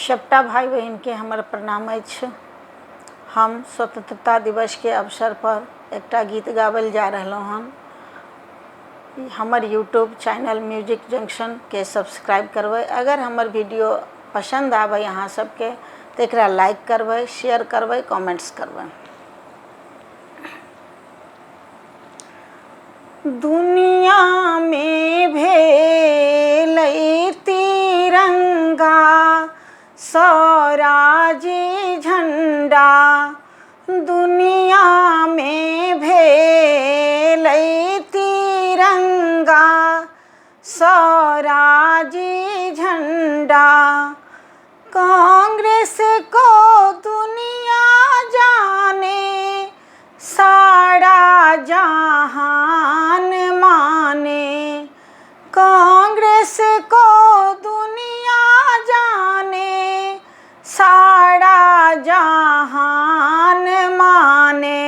सबटा भाई बहन के हमर प्रणाम अछि। हम स्वतंत्रता दिवस के अवसर पर एकटा गीत गाबल जा रहलहुँ हन। हमर यूट्यूब चैनल म्यूजिक जंक्शन के सब्सक्राइब करबै। अगर हमर वीडियो पसंद आबै अहाँ सबके तो एकरा लाइक करबै, शेयर करबै, कमेंट्स करबै। दुनिया में भेलै तिरंगा स्वराजी झंडा, दुनिया में भेलै तिरंगा स्वराजी झंडा। कांग्रेस को दुनिया जाने, सारा जहान माने। कांग्रेस को दुनिया जाने, सारा जहान माने।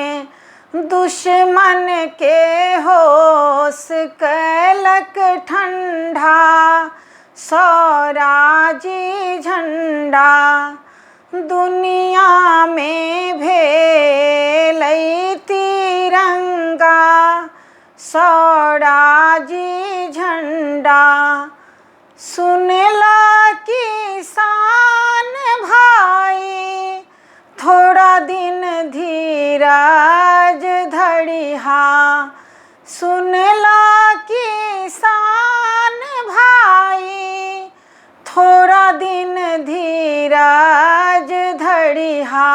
दुश्मन के होश कैलक ठंडा स्वराजी झंडा। दुनिया में भेलै तिरंगा स्वराजी झंडा। सुनला किसान भाई, थोड़ा दिन धीरज धरिहा। सुनला किसान भाई, थोड़ा दिन धीरज धरिहा।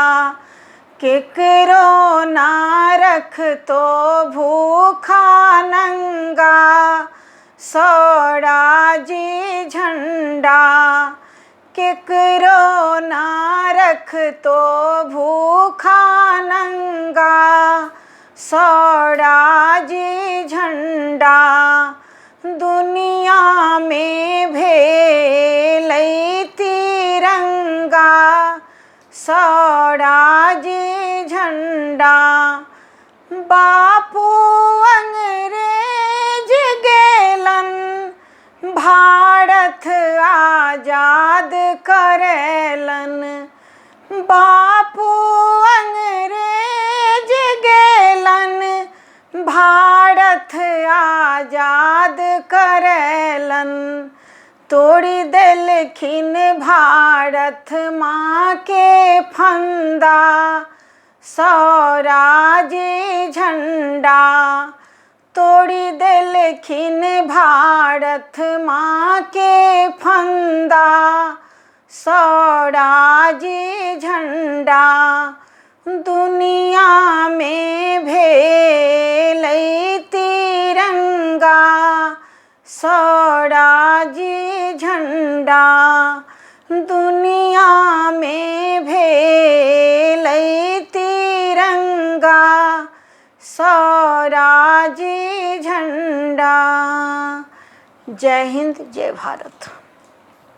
केकरो ना रख तो भूखा नंगा स्वराजी झंडा। केकरो ना रख तो भूखा नंगा स्वराजी झंडा। दुनिया में भेलै तिरंगा स्वराजी झंडा। बापू अंग्रेज गेलन, भारत आजाद करेलन। बापू अंग्रेज गेलन, भारत आजाद करेलन। तोड़ी देलखिन भारत माँ के फंदा स्वराजी झंडा। तोड़ी देलखिन भारत माँ के फंदा स्वराजी झंडा। दुनिया में भेलै तिरंगा स्वराजी झंडा। दुनिया में भेलै तिरंगा स्वराजी झंडा। जय हिंद, जय भारत।